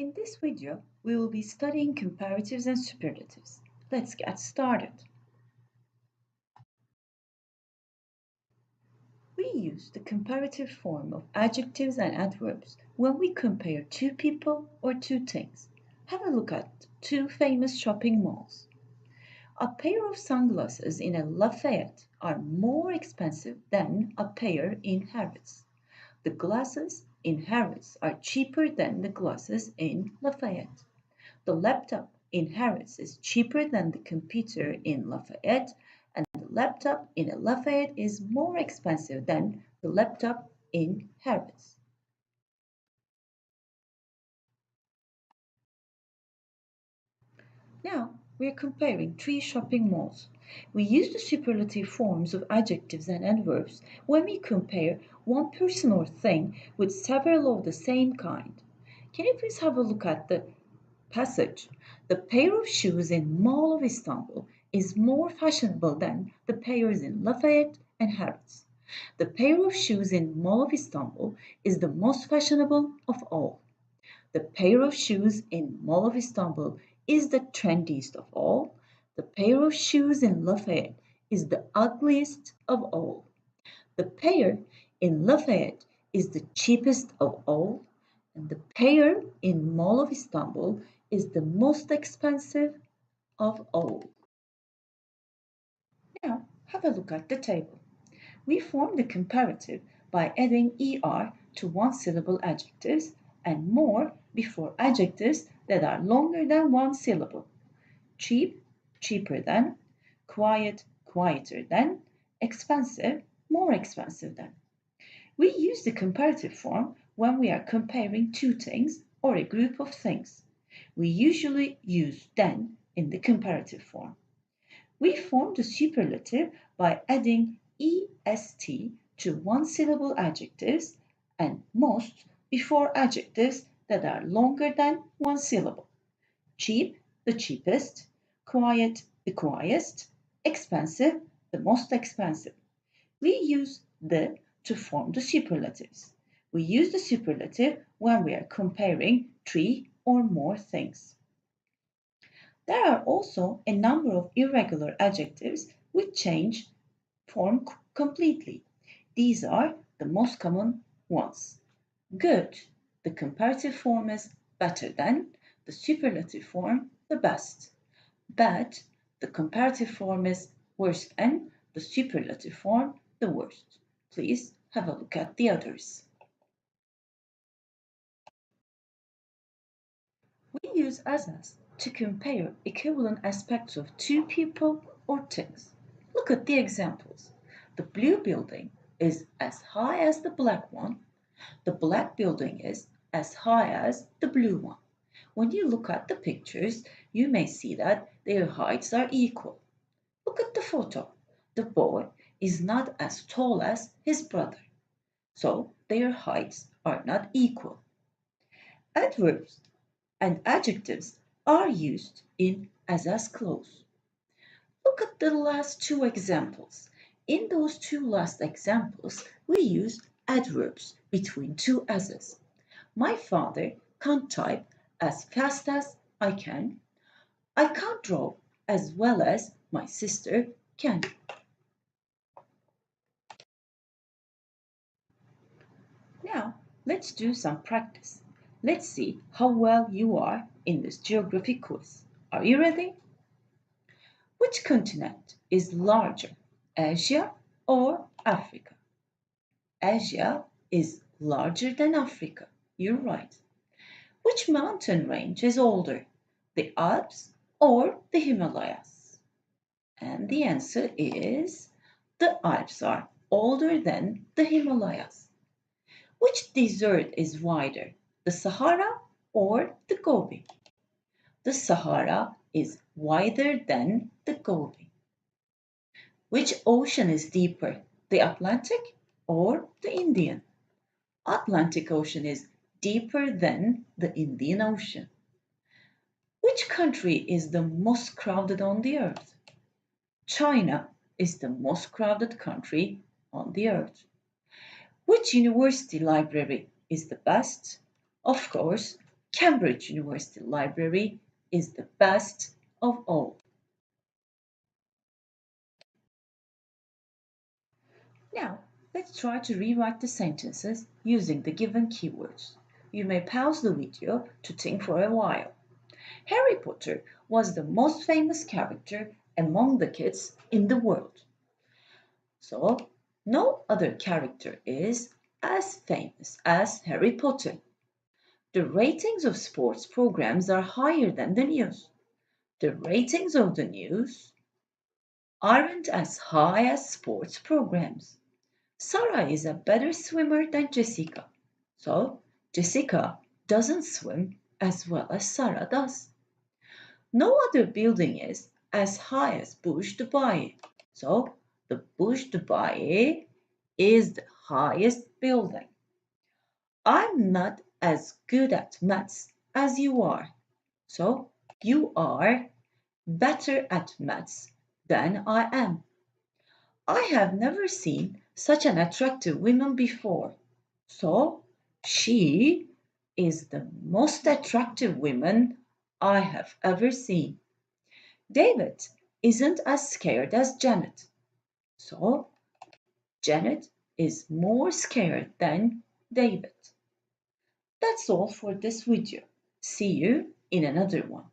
In this video, we will be studying comparatives and superlatives. Let's get started. We use the comparative form of adjectives and adverbs when we compare two people or two things. Have a look at two famous shopping malls. A pair of sunglasses in a Lafayette are more expensive than a pair in Harrods. The glasses in Harrods are cheaper than the glasses in Lafayette. The laptop in Harrods is cheaper than the computer in Lafayette, and the laptop in a Lafayette is more expensive than the laptop in Harrods. Now we are comparing three shopping malls. We use the superlative forms of adjectives and adverbs when we compare one person or thing with several of the same kind. Can you please have a look at the passage? The pair of shoes in Mall of Istanbul is more fashionable than the pairs in Lafayette and Harrods. The pair of shoes in Mall of Istanbul is the most fashionable of all. The pair of shoes in Mall of Istanbul is the trendiest of all. The pair of shoes in Lafayette is the ugliest of all. The pair in Lafayette is the cheapest of all, and the pair in Mall of Istanbul is the most expensive of all. Now, have a look at the table. We form the comparative by adding er to one-syllable adjectives and more before adjectives that are longer than one syllable. Cheap, cheaper than; quiet, quieter than; expensive, more expensive than. We use the comparative form when we are comparing two things or a group of things. We usually use than in the comparative form. We form the superlative by adding est to one-syllable adjectives and most before adjectives that are longer than one syllable. Cheap, the cheapest; quiet, the quietest; expensive, the most expensive. We use the to form the superlatives. We use the superlative when we are comparing three or more things. There are also a number of irregular adjectives which change form completely. These are the most common ones. Good, the comparative form is better than; the superlative form, the best. Bad, the comparative form is worse than; the superlative form, the worst. Please have a look at the others. We use as to compare equivalent aspects of two people or things. Look at the examples. The blue building is as high as the black one. The black building is as high as the blue one. When you look at the pictures, you may see that their heights are equal. Look at the photo. The boy is not as tall as his brother, so their heights are not equal. Adverbs and adjectives are used in as clause. Look at the last two examples. In those two last examples, we use adverbs between two as's. My father can't type as fast as I can. I can't draw as well as my sister can. Now, let's do some practice. Let's see how well you are in this geography quiz. Are you ready? Which continent is larger, Asia or Africa? Asia is larger than Africa. You're right. Which mountain range is older, the Alps or the Himalayas? And the answer is the Alps are older than the Himalayas. Which desert is wider, the Sahara or the Gobi? The Sahara is wider than the Gobi. Which ocean is deeper, the Atlantic or the Indian? Atlantic Ocean is deeper than the Indian Ocean. Which country is the most crowded on the earth? China is the most crowded country on the earth. Which university library is the best? Of course, Cambridge University Library is the best of all. Now, let's try to rewrite the sentences using the given keywords. You may pause the video to think for a while. Harry Potter was the most famous character among the kids in the world. So, no other character is as famous as Harry Potter. The ratings of sports programs are higher than the news. The ratings of the news aren't as high as sports programs. Sarah is a better swimmer than Jessica. So, Jessica doesn't swim as well as Sarah does. No other building is as high as Burj Dubai. So, the Burj Dubai is the highest building. I'm not as good at maths as you are. So, you are better at maths than I am. I have never seen such an attractive woman before. So, she is the most attractive woman I have ever seen. David isn't as scared as Janet. So, Janet is more scared than David. That's all for this video. See you in another one.